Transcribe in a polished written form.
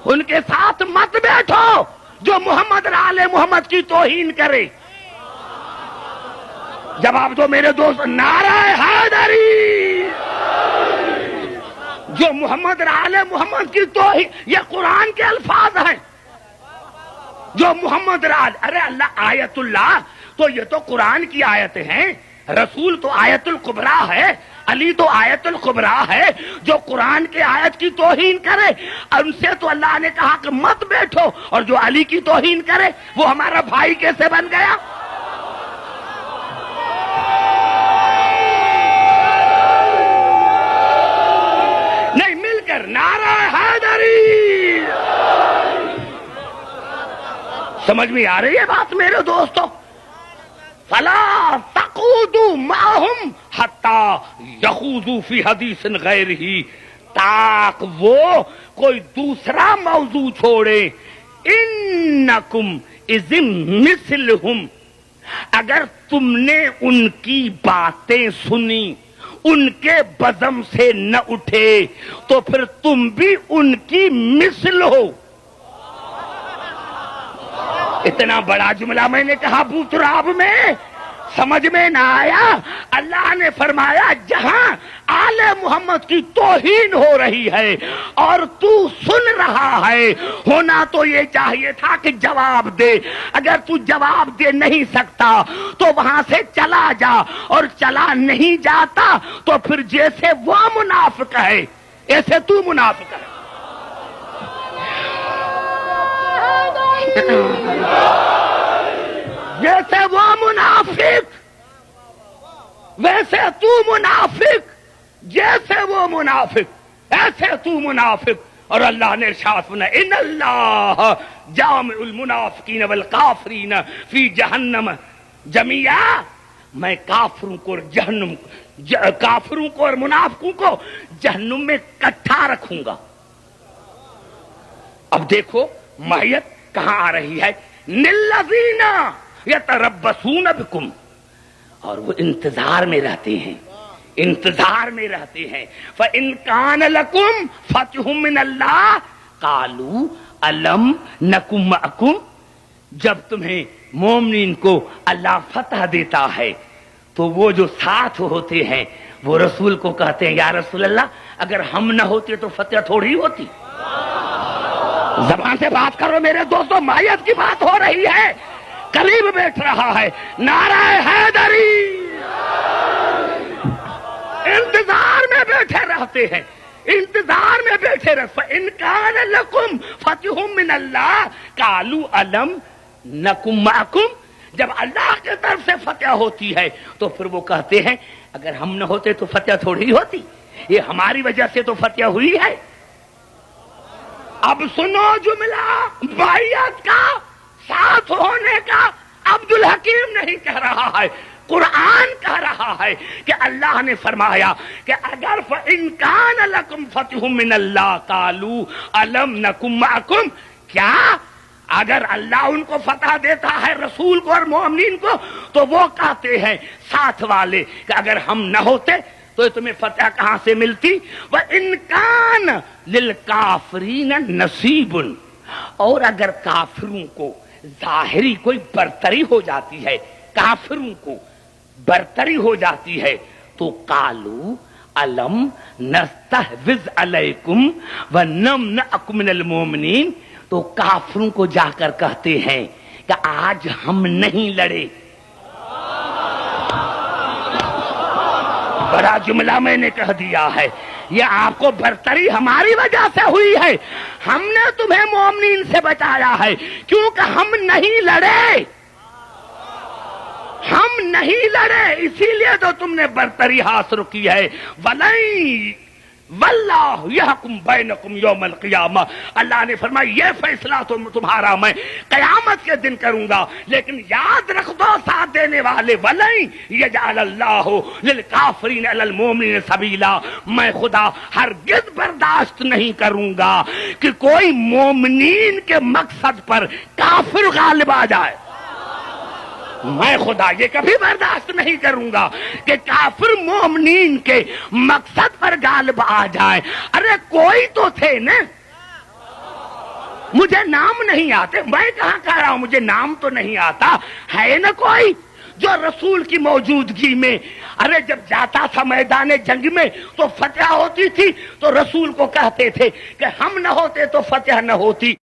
ان کے ساتھ مت بیٹھو جو محمد اور آل محمد کی توہین کرے. جواب دو میرے دوست. نعرہ حیدری. جو محمد اور آل محمد کی توہین، یہ قرآن کے الفاظ ہیں. جو محمد اور آل، ارے اللہ آیت اللہ تو یہ تو قرآن کی آیتیں ہیں. رسول تو آیت الکبریٰ ہے، علی تو آیت الکبریٰ ہے. جو قرآن کے آیت کی توہین کرے ان سے تو اللہ نے کہا کہ مت بیٹھو، اور جو علی کی توہین کرے وہ ہمارا بھائی کیسے بن گیا؟ نہیں، مل کر نعرہ حیدری. سمجھ میں آ رہی ہے بات میرے دوستو؟ فلا تقعدوا معهم حتى يخوضوا في حديث غيره، تاک وہ کوئی دوسرا موضوع چھوڑے. انکم اذ مثلهم، اگر تم نے ان کی باتیں سنی، ان کے بزم سے نہ اٹھے تو پھر تم بھی ان کی مثل ہو. اتنا بڑا جملہ میں نے کہا بوتراب میں، سمجھ میں نہ آیا؟ اللہ نے فرمایا جہاں آل محمد کی توہین ہو رہی ہے اور تو سن رہا ہے، ہونا تو یہ چاہیے تھا کہ جواب دے. اگر تو جواب دے نہیں سکتا تو وہاں سے چلا جا، اور چلا نہیں جاتا تو پھر جیسے وہ منافق ہے ایسے تو منافق ہے. جیسے وہ منافق ویسے تو منافق، جیسے وہ منافق ایسے تو منافق. اور اللہ نے ارشاد فرمایا ان اللہ جامع المنافقین والکافرین فی جہنم جمیعا. میں کافروں کو اور کافروں کو اور منافقوں کو جہنم میں اکٹھا رکھوں گا. اب دیکھو معیت کہاں آ رہی ہے؟ للذین یتربصون بکم، اور وہ انتظار میں رہتے ہیں، انتظار میں رہتے ہیں. فَإِن كَانَ لَكُمْ فَتْحٌ مِّنَ اللَّهِ قَالُوا أَلَمْ نَكُن مَّعَكُمْ. جب تمہیں مومنین کو اللہ فتح دیتا ہے تو وہ جو ساتھ ہوتے ہیں وہ رسول کو کہتے ہیں یا رسول اللہ اگر ہم نہ ہوتے تو فتح تھوڑی ہوتی. زبان سے بات کرو میرے دوستو، مائیت کی بات ہو رہی ہے. قریب بیٹھ رہا ہے نعرہ حیدری. انتظار میں بیٹھے رہتے ہیں، انتظار میں بیٹھے رہتے. فَإِن كَانَ لَكُمْ فَتْحٌ مِّنَ اللَّهِ قَالُوا أَلَمْ نَكُن مَّعَكُمْ. جب اللہ کی طرف سے فتح ہوتی ہے تو پھر وہ کہتے ہیں اگر ہم نہ ہوتے تو فتح تھوڑی ہوتی، یہ ہماری وجہ سے تو فتح ہوئی ہے. اب سنو جملہ بیعت کا، ساتھ ہونے کا. عبد الحکیم نہیں کہہ رہا ہے، قرآن کہہ رہا ہے کہ اللہ نے فرمایا کہ اگر فَإِن كَانَ لَكُمْ فَتْحٌ مِّنَ اللَّهِ قَالُوا أَلَمْ نَكُن مَّعَكُمْ. کیا اگر اللہ ان کو فتح دیتا ہے رسول کو اور مومنین کو تو وہ کہتے ہیں ساتھ والے کہ اگر ہم نہ ہوتے تو تمہیں فتح کہاں سے ملتی؟ وَإِن كَانَ لِلْكَافِرِينَ نَصِيبٌ. اور اگر کافروں کو ظاہری کوئی برتری ہو جاتی ہے، کافروں کو برتری ہو جاتی ہے تو قالوا الم نستحوذ علیکم ونمنعکم من المؤمنین. تو کافروں کو جا کر کہتے ہیں کہ آج ہم نہیں لڑے. بڑا جملہ میں نے کہہ دیا ہے، یہ آپ کو برتری ہماری وجہ سے ہوئی ہے. ہم نے تمہیں مومنین سے بچایا ہے کیونکہ ہم نہیں لڑے، ہم نہیں لڑے، اسی لیے تو تم نے برتری حاصل کی ہے. وَلَن واللہ یحکم بینکم یوم القیامہ. اللہ نے فرمایا یہ فیصلہ تمہارا میں قیامت کے دن کروں گا، لیکن یاد رکھ دو ساتھ دینے والے وَلَن یجعل اللہ للکافرین علی المؤمنین سبیلا. میں خدا ہرگز برداشت نہیں کروں گا کہ کوئی مومنین کے مقصد پر کافر غالب آ جائے. میں خدا یہ کبھی برداشت نہیں کروں گا کہ کافر مومنین کے مقصد پر غالب آ جائے. ارے کوئی تو تھے نا، مجھے نام نہیں آتے، میں کہاں کہہ رہا ہوں مجھے نام تو نہیں آتا، ہے نا کوئی جو رسول کی موجودگی میں، ارے جب جاتا تھا میدان جنگ میں تو فتح ہوتی تھی تو رسول کو کہتے تھے کہ ہم نہ ہوتے تو فتح نہ ہوتی۔